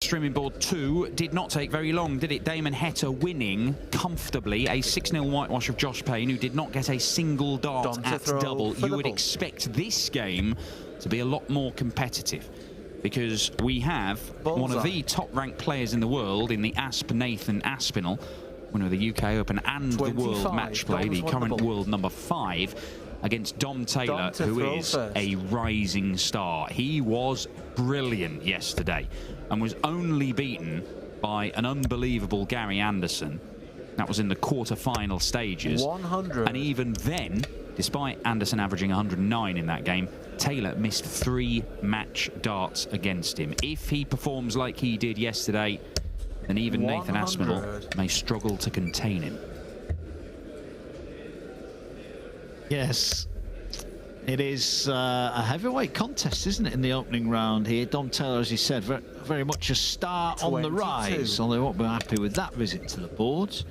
streaming board 2 did not take very long, did it? Damon Heta winning comfortably, a 6-0 whitewash of Josh Payne, who did not get a single dart at double. You would expect this game to be a lot more competitive, because we have one of the top-ranked players in the world in the Nathan Aspinall, winner of the UK Open and the World Match Play, the current world number 5, against Dom Taylor, who is a rising star. He was brilliant yesterday and was only beaten by an unbelievable Gary Anderson. That was in the quarter-final stages. 100. And even then, despite Anderson averaging 109 in that game, Taylor missed 3 match darts against him. If he performs like he did yesterday, then even 100. Nathan Aspinall may struggle to contain him. Yes, it is a heavyweight contest, isn't it, in the opening round here? Dom Taylor, as he said, very much a star 22. On the rise, although they won't be happy with that visit to the boards.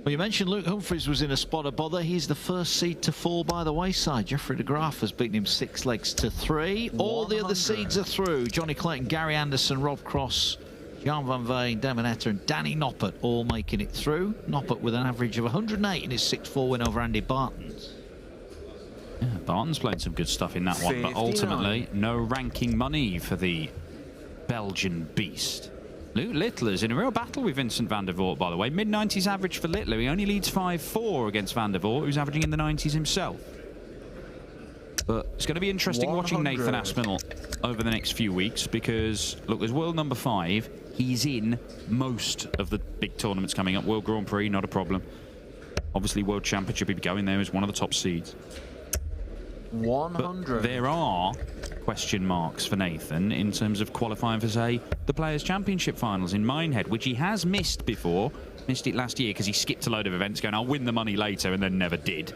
Well, you mentioned Luke Humphries was in a spot of bother. He's the first seed to fall by the wayside. Jeffrey de Graaf has beaten him 6 legs to 3. 100. All the other seeds are through. Johnny Clayton, Gary Anderson, Rob Cross, Jan van Veen, Damon Heta and Danny Noppert all making it through. Noppert with an average of 108 in his 6-4 win over Andy Bartons. Yeah, Barton's played some good stuff in that one, 59. But ultimately no ranking money for the Belgian beast. Luke Littler's in a real battle with Vincent van der Voort, by the way. Mid-90s average for Littler. He only leads 5-4 against van der Voort, who's averaging in the 90s himself. But it's going to be interesting 100. Watching Nathan Aspinall over the next few weeks, because, look, there's world number 5. He's in most of the big tournaments coming up. World Grand Prix, not a problem. Obviously, World Championship, he'd be going there as one of the top seeds. 100. But there are question marks for Nathan in terms of qualifying for, say, the Players' Championship finals in Minehead, which he has missed before. Missed it last year because he skipped a load of events going, I'll win the money later, and then never did.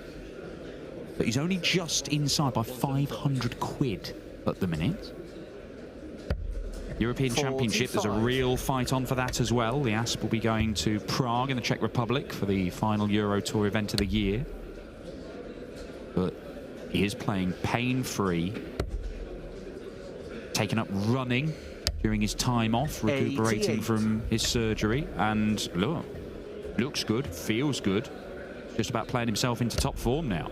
But he's only just inside by 500 quid at the minute. European 45. Championship, there's a real fight on for that as well. The Asp will be going to Prague in the Czech Republic for the final Euro Tour event of the year. But he is playing pain-free, taking up running during his time off, recuperating 88. From his surgery, and look, looks good, feels good. Just about playing himself into top form now.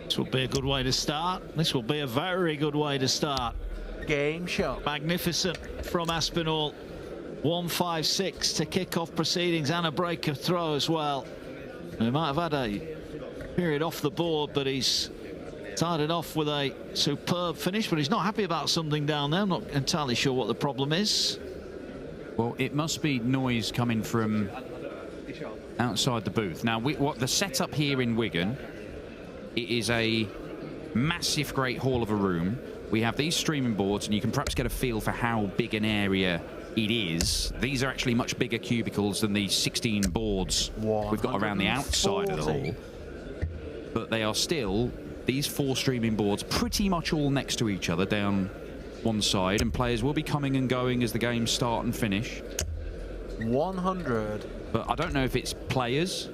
This will be a good way to start. This will be a very good way to start. Game shot. Magnificent from Aspinall. 1-5-6 to kick off proceedings and a breaker throw as well. He might have had a period off the board, but he's started off with a superb finish, but he's not happy about something down there. I'm not entirely sure what the problem is. Well, it must be noise coming from outside the booth. Now, what the setup here in Wigan, it is a massive, great hall of a room. We have these streaming boards, and you can perhaps get a feel for how big an area it is. These are actually much bigger cubicles than the 16 boards we've got around the outside of the hall. But they are still, these 4 streaming boards, pretty much all next to each other down one side, and players will be coming and going as the games start and finish. 100. But I don't know if it's players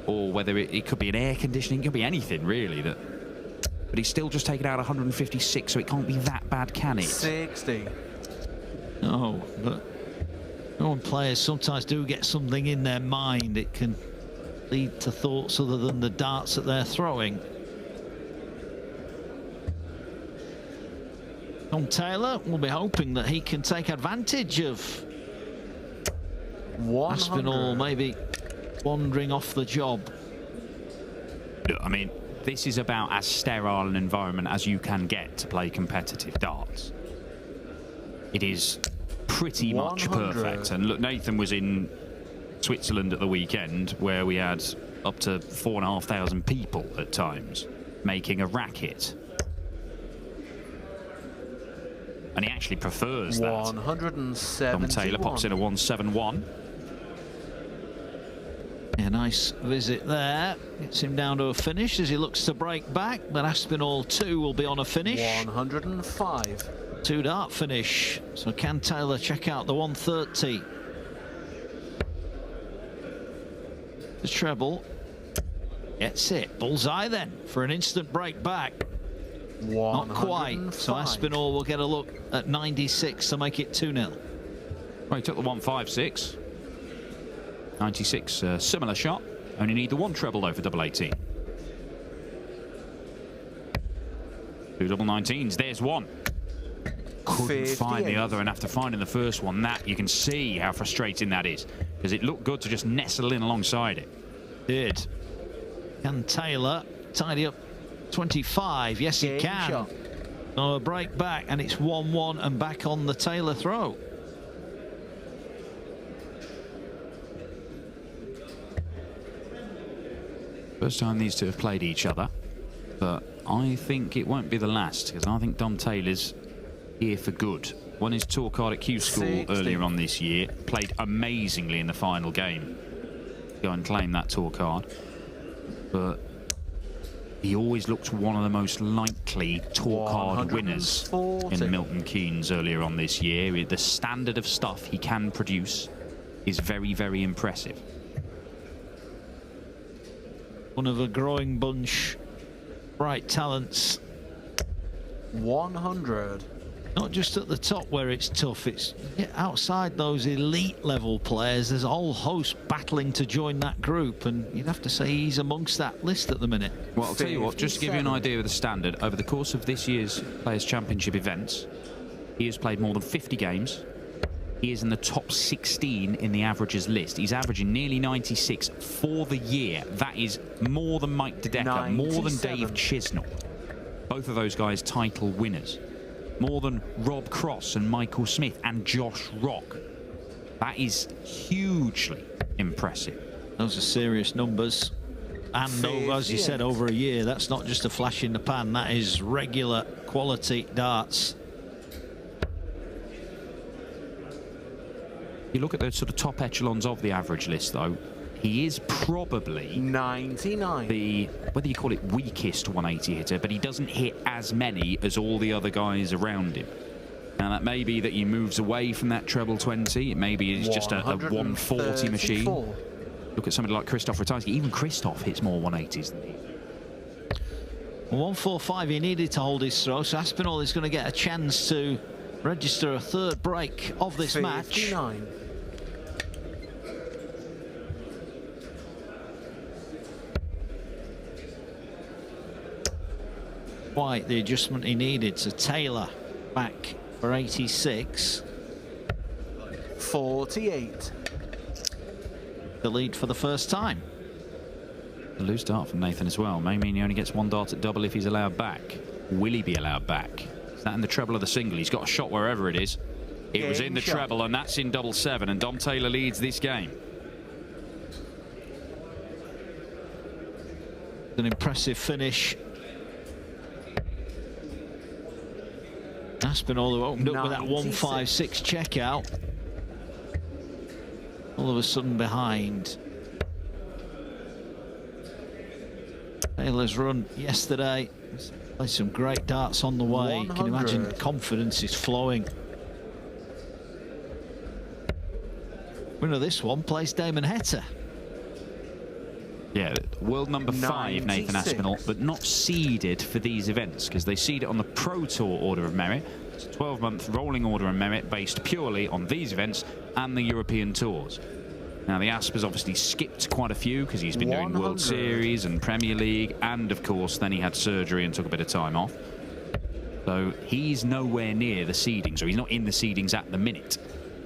or whether it could be an air conditioning, it could be anything really. But he's still just taken out 156, so it can't be that bad, can it? 60. No, but players sometimes do get something in their mind. It can lead to thoughts other than the darts that they're throwing. Tom Taylor will be hoping that he can take advantage of 100. Aspinall maybe wandering off the job. I mean, this is about as sterile an environment as you can get to play competitive darts. It is pretty much perfect. And look, Nathan was in Switzerland at the weekend, where we had up to 4,500 people at times making a racket. And he actually prefers that. 171. Tom Taylor pops in a 171. Yeah, nice visit there. Gets him down to a finish as he looks to break back. But Aspinall 2 will be on a finish. 105. 2-dart finish. So can Taylor check out the 130? The treble. Gets it. Bullseye then for an instant break back. Not quite. So Aspinall will get a look at 96 to make it 2-0. Well, he took the 156. 96, similar shot. Only need the one treble though for double 18. Two double 19s. There's one. Couldn't find the other, and after finding the first one, that you can see how frustrating that is, because it looked good to just nestle in alongside it. Did. Can Taylor tidy up 25? Yes, he can. Shot. No, a break back, and it's 1-1 and back on the Taylor throw. First time these two have played each other, but I think it won't be the last, because I think Dom Taylor's here for good. Won his tour card at Q School earlier on this year, played amazingly in the final game. Go and claim that tour card. But he always looked one of the most likely tour card winners in Milton Keynes earlier on this year. The standard of stuff he can produce is very, very impressive. One of a growing bunch, bright talents. 100. Not just at the top where it's tough, it's outside those elite level players. There's a whole host battling to join that group, and you'd have to say he's amongst that list at the minute. Well, I'll tell you what, just to give you an idea of the standard, over the course of this year's Players' Championship events, he has played more than 50 games. He is in the top 16 in the averages list. He's averaging nearly 96 for the year. That is more than Mike DeDecker, more than Dave Chisnell. Both of those guys title winners. More than Rob Cross and Michael Smith and Josh Rock. That is hugely impressive. Those are serious numbers. And as you said, over a year, that's not just a flash in the pan. That is regular quality darts. You look at the sort of top echelons of the average list, though, he is probably 99. The, whether you call it weakest 180 hitter, but he doesn't hit as many as all the other guys around him. Now, that may be that he moves away from that treble 20. It may be it's just a 140 machine. Look at somebody like Christoph Ratajski. Even Christoph hits more 180s than he. 145 he needed to hold his throw, so Aspinall is going to get a chance to register a third break of this match. Quite the adjustment he needed. So Taylor back for 86. 48. The lead for the first time. A loose dart from Nathan as well. May mean he only gets one dart at double if he's allowed back. Will he be allowed back? Is that in the treble or the single? He's got a shot wherever it is. It was in the treble, and that's in double 7, and Dom Taylor leads this game. An impressive finish. Aspinall, who opened up with that 156 checkout, all of a sudden behind. Taylor's run yesterday, played some great darts on the way. You can imagine confidence is flowing. Winner of this one plays Damon Heta. Yeah, world number 5, Nathan Aspinall, but not seeded for these events because they seed it on the Pro Tour Order of Merit. It's a 12-month rolling Order of Merit based purely on these events and the European Tours. Now, the Asp has obviously skipped quite a few because he's been doing World Series and Premier League, and, of course, then he had surgery and took a bit of time off. So he's nowhere near the seedings, or he's not in the seedings at the minute.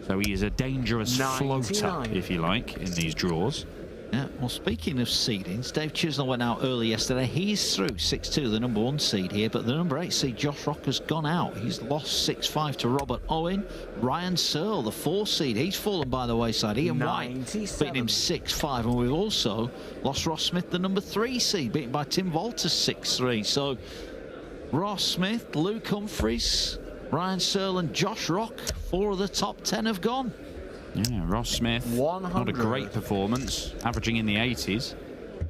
So he is a dangerous floater, if you like, in these draws. Yeah, well, speaking of seedings, Dave Chisnell went out early yesterday. He's through 6-2, the number 1 seed here, but the number 8 seed, Josh Rock, has gone out. He's lost 6-5 to Robert Owen. Ryan Searle, the 4 seed, he's fallen by the wayside. Ian White beating him 6-5, and we've also lost Ross Smith, the number 3 seed, beaten by Tim Walters 6-3. So Ross Smith, Luke Humphries, Ryan Searle and Josh Rock, 4 of the top 10 have gone. Yeah, Ross Smith, not a great performance, averaging in the 80s.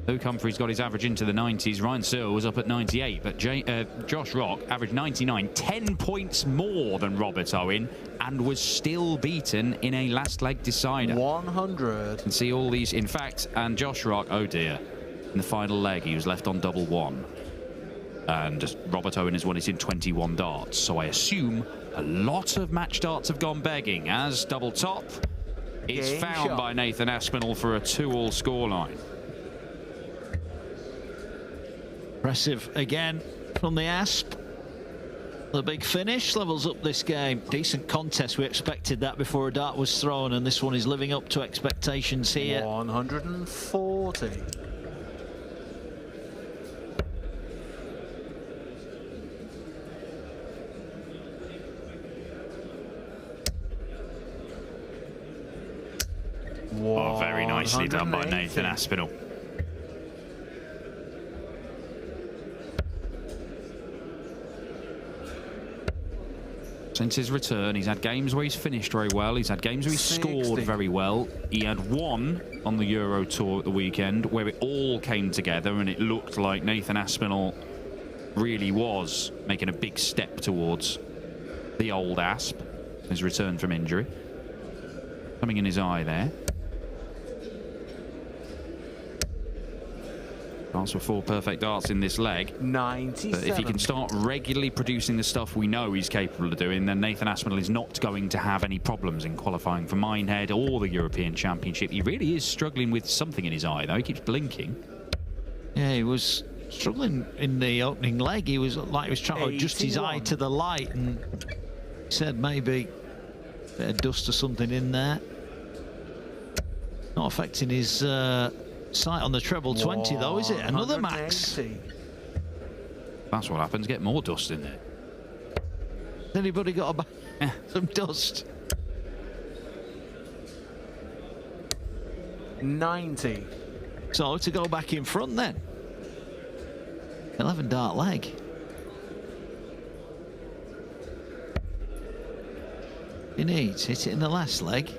Luke Humphries got his average into the 90s. Ryan Searle was up at 98, but Josh Rock averaged 99, 10 points more than Robert Owen, and was still beaten in a last leg decider. 100. And see all these, in fact, and Josh Rock, oh dear, in the final leg he was left on double 1. And Robert Owen has won it in 21 darts. So I assume a lot of match darts have gone begging as double top is found by Nathan Aspinall for a 2-all scoreline. Impressive again from the Asp. The big finish levels up this game. Decent contest. We expected that before a dart was thrown, and this one is living up to expectations here. 140. Oh, very nicely done by Nathan Aspinall. Since his return, he's had games where he's finished very well. He's had games where he's scored very well. He had one on the Euro Tour at the weekend where it all came together and it looked like Nathan Aspinall really was making a big step towards the old Asp, his return from injury. Something in his eye there. Darts for 4 perfect darts in this leg. 97. But if he can start regularly producing the stuff we know he's capable of doing, then Nathan Aspinall is not going to have any problems in qualifying for Minehead or the European Championship. He really is struggling with something in his eye, though. He keeps blinking. Yeah, he was struggling in the opening leg. He was like he was trying to adjust his eye to the light, and he said maybe a bit of dust or something in there. Not affecting his sight on the treble 20 though, is it? Another max. That's what happens. Get more dust in there. Has anybody got some dust? 90. So to go back in front then. 11 dart leg. He needs hit it in the last leg.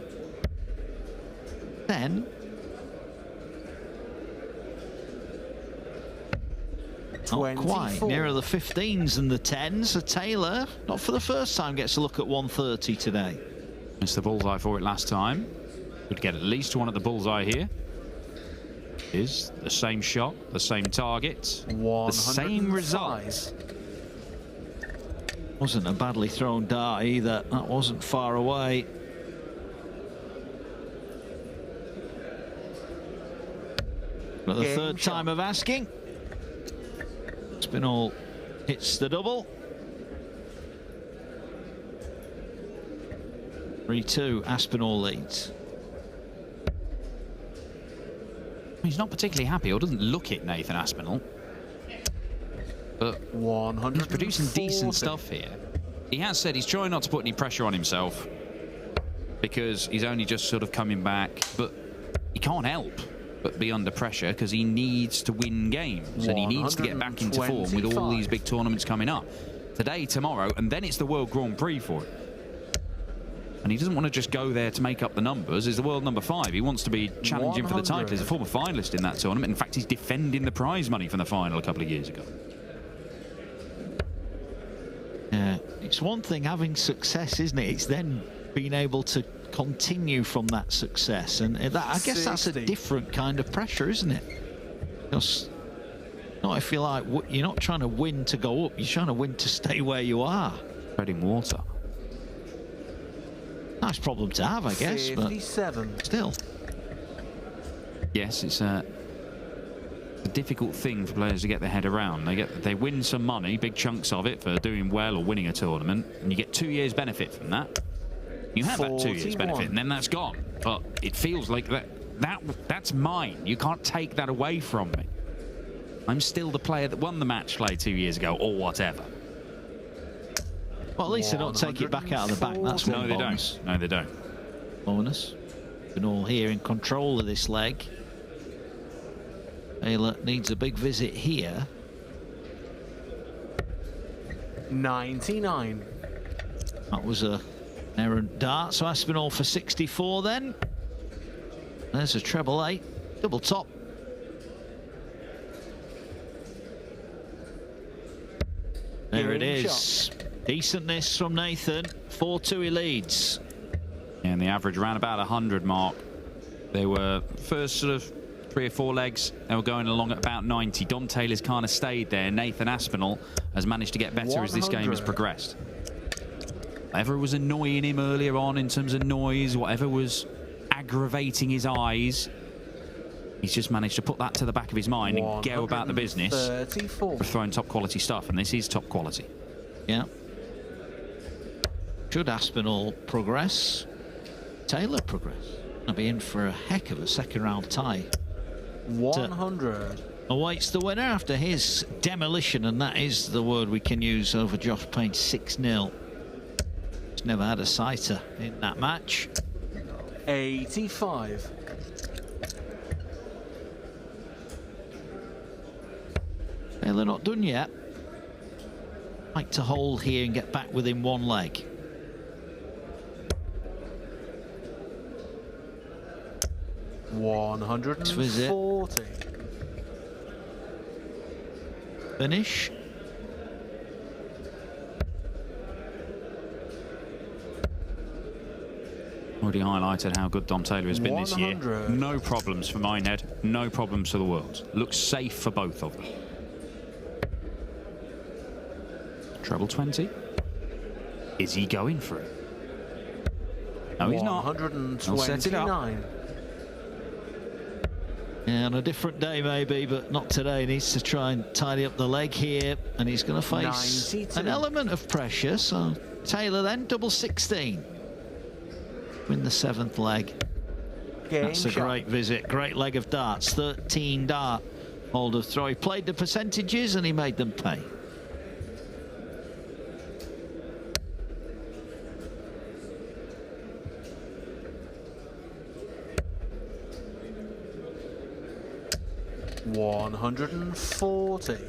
Then not quite, nearer the 15s than the 10s. So Taylor, not for the first time, gets a look at 130 today. Missed the bullseye for it last time. Would get at least one at the bullseye here. Is the same shot, the same target, the same results. Wasn't a badly thrown dart either. That wasn't far away. But the third time of asking. Aspinall hits the double. 3-2, Aspinall leads. He's not particularly happy, or doesn't look it, Nathan Aspinall. But he's producing decent stuff here. He has said he's trying not to put any pressure on himself because he's only just sort of coming back, but he can't help but be under pressure because he needs to win games and he needs to get back into form with all these big tournaments coming up. Today, tomorrow, and then it's the World Grand Prix for him. And he doesn't want to just go there to make up the numbers. He's the world number 5. He wants to be challenging for the title. He's a former finalist in that tournament. In fact, he's defending the prize money from the final a couple of years ago. Yeah, it's one thing having success, isn't it? It's then being able to continue from that success, and that, I guess that's a different kind of pressure, isn't it? Because not if you like, you're not trying to win to go up, you're trying to win to stay where you are. Treading water. Nice problem to have, I guess, 57. But still. Yes, it's a difficult thing for players to get their head around. They win some money, big chunks of it, for doing well or winning a tournament, and you get 2 years benefit from that. You have that 2 years benefit, and then that's gone. But it feels like that's mine. You can't take that away from me. I'm still the player that won the match play 2 years ago, or whatever. Well, at least they don't take it back out of the back. That's one bonus. No, they don't. Bonus. Been all here in control of this leg. Taylor needs a big visit here. 99. That was a errant dart. So Aspinall for 64 then. There's a treble 8. Double top. There it is. Decentness from Nathan. 4-2 he leads. And the average around about 100 mark. They were first sort of 3 or 4 legs, they were going along at about 90. Dom Taylor's kind of stayed there. Nathan Aspinall has managed to get better as this game has progressed. Whatever was annoying him earlier on in terms of noise, whatever was aggravating his eyes, he's just managed to put that to the back of his mind and go about the business of throwing top quality stuff, and this is top quality. Yeah. Should Aspinall progress, Taylor progress. I'll be in for a heck of a second round tie. 100. Awaits the winner after his demolition, and that is the word we can use over Josh Payne. 6-0. He's never had a sighter in that match. 85. Taylor not done yet. Like to hold here and get back within 1 leg. $140. Finish. Already highlighted how good Dom Taylor has been this year. 100. No problems for Minehead, no problems for the world. Looks safe for both of them. Treble 20. Is he going for it? No, he's not. 129. He'll set it up. Yeah, on a different day maybe, but not today. He needs to try and tidy up the leg here, and he's going to face 92. an element of pressure. So Taylor then, double 16. Win the 7th leg. That's a great visit, great leg of darts. 13 dart hold of throw. He played the percentages and he made them pay. $140.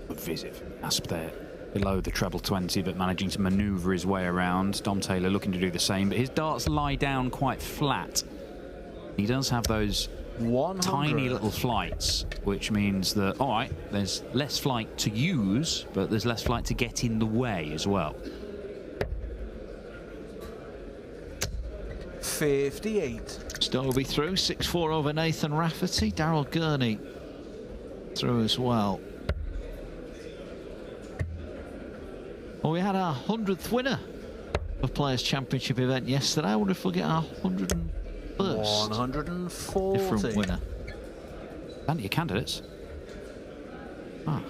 Good visit from Asp there. Below the treble 20, but managing to manoeuvre his way around. Dom Taylor looking to do the same, but his darts lie down quite flat. He does have those 100. tiny little flights, which means that, all right, there's less flight to use, but there's less flight to get in the way as well. 58. Stobie through, 6-4 over Nathan Rafferty. Daryl Gurney through as well. Well, we had our 100th winner of Players' Championship event yesterday. I wonder if we'll get our 101st 140. different winner. Plenty of candidates. Ah.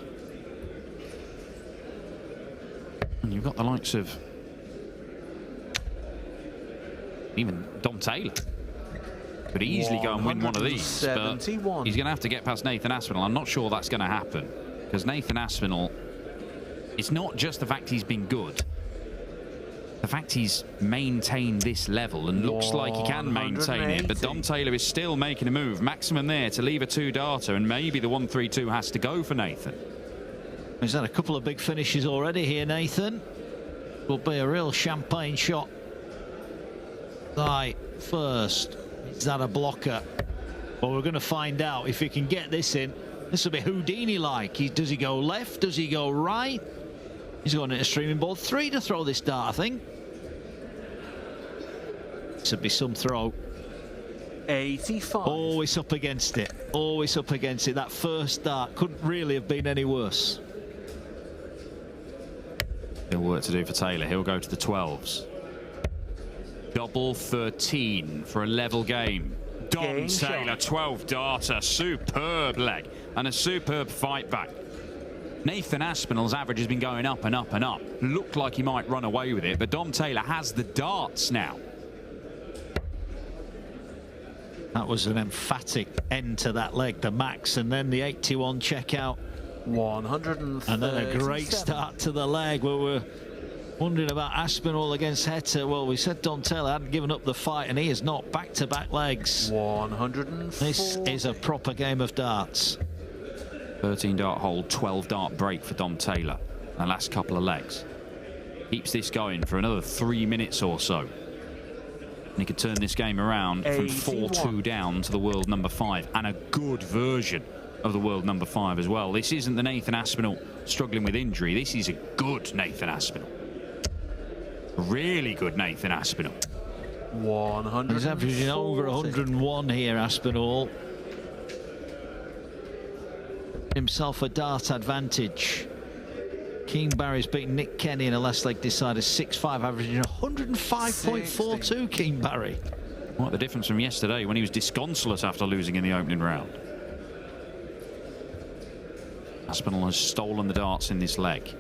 And you've got the likes of even Dom Taylor. Could easily go and win one of these, but he's going to have to get past Nathan Aspinall. I'm not sure that's going to happen, because Nathan Aspinall, it's not just the fact he's been good. The fact he's maintained this level and looks like he can maintain it, but Dom Taylor is still making a move. Maximum there to leave a 2-darter, and maybe the 1-3-2 has to go for Nathan. He's had a couple of big finishes already here, Nathan. Will be a real champagne shot. Right, first, is that a blocker? Well, we're going to find out if he can get this in. This will be Houdini-like. Does he go left? Does he go right? He's going into streaming board 3 to throw this dart, I think. This would be some throw. 85. Always up against it. Always up against it. That first dart couldn't really have been any worse. Still work to do for Taylor. He'll go to the 12s. Double 13 for a level game. Dom Taylor, 12-darter, superb leg and a superb fight back. Nathan Aspinall's average has been going up and up and up. Looked like he might run away with it, but Dom Taylor has the darts now. That was an emphatic end to that leg, the max, and then the 81 checkout. 137. And then a great start to the leg where we're wondering about Aspinall against Heta. Well, we said Dom Taylor hadn't given up the fight, and he is not. Back-to-back legs. 140. This is a proper game of darts. 13-dart hold, 12-dart break for Dom Taylor. The last couple of legs. Keeps this going for another 3 minutes or so. And he could turn this game around from 4-2 down to the world number 5, and a good version of the world number 5 as well. This isn't the Nathan Aspinall struggling with injury. This is a good Nathan Aspinall. Really good Nathan Aspinall. 140. He's averaging over 101 here, Aspinall. Himself a dart advantage. Keane Barry's beaten Nick Kenny in a last leg decider 6-5, averaging 105.42. Keane Barry. What the difference from yesterday when he was disconsolate after losing in the opening round. Aspinall has stolen the darts in this leg.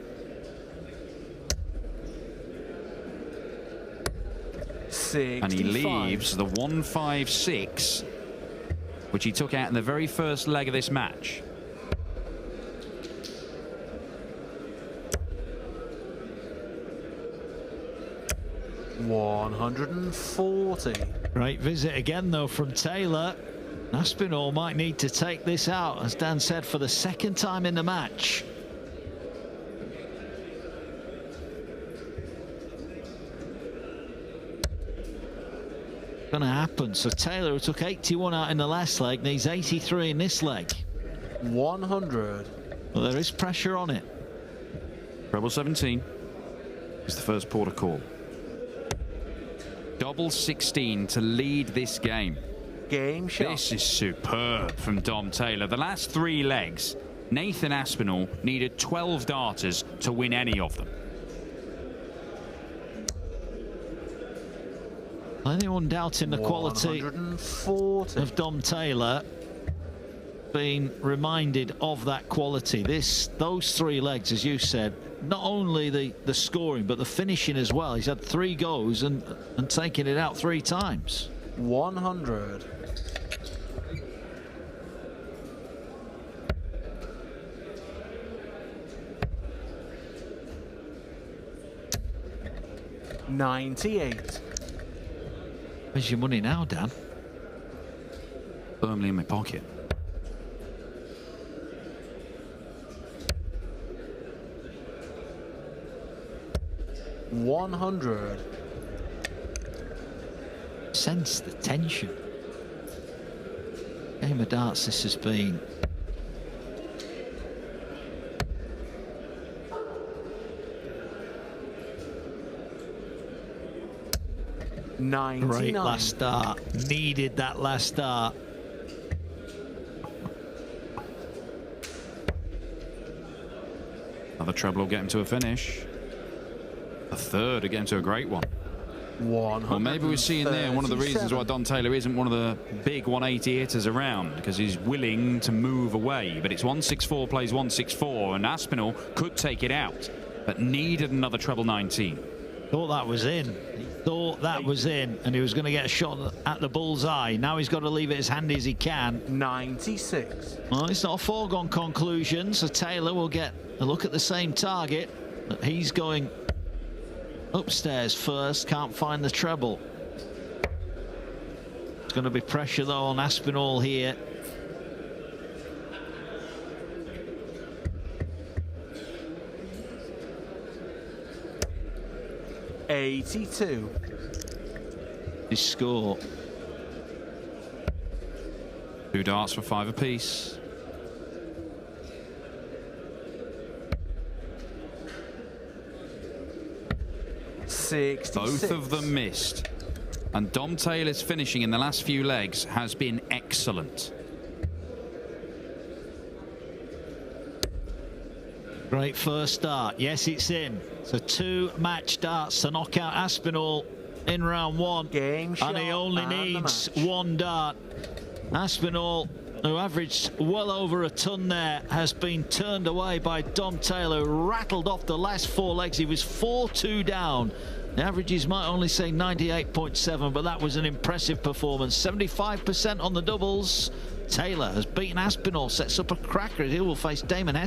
65. And he leaves the 156, which he took out in the very first leg of this match. $140. Great visit again, though, from Taylor. Aspinall might need to take this out, as Dan said, for the second time in the match. Gonna happen. So Taylor, who took 81 out in the last leg, needs 83 in this leg. 100. Well, there is pressure on it. Treble 17 is the first port of call. Double 16 to lead this game. Game shot. This is superb from Dom Taylor. The last three legs, Nathan Aspinall needed 12 darters to win any of them. Anyone doubting the quality 140. of Dom Taylor being reminded of that quality. Those three legs, as you said, not only the scoring but the finishing as well. He's had 3 goes and taken it out 3 times. 100. $98. Where's your money now, Dan? Firmly in my pocket. $100. Sense the tension. Game of darts this has been. Great last start. Needed that last start. Another treble will get him to a finish. A third will get him to a great one. Well, maybe we're seeing there one of the reasons why Dom Taylor isn't one of the big 180 hitters around, because he's willing to move away. But it's 164 plays 164, and Aspinall could take it out, but needed another treble 19. Thought that was in. He thought that was in, and he was going to get a shot at the bullseye. Now he's got to leave it as handy as he can. 96. Well, it's not a foregone conclusion, so Taylor will get a look at the same target. But he's going upstairs first, can't find the treble. There's going to be pressure, though, on Aspinall here. $82. His score. 2 darts for 5 apiece. Both of them missed. And Dom Taylor's finishing in the last few legs has been excellent. Great first start. Yes, it's in. So 2 match darts to knock out Aspinall in round 1. Game shot, and he only needs 1 dart. Aspinall, who averaged well over a ton there, has been turned away by Dom Taylor, who rattled off the last 4 legs. He was 4-2 down. The averages might only say 98.7, but that was an impressive performance. 75% on the doubles. Taylor has beaten Aspinall, sets up a cracker as he will face Damon Hett.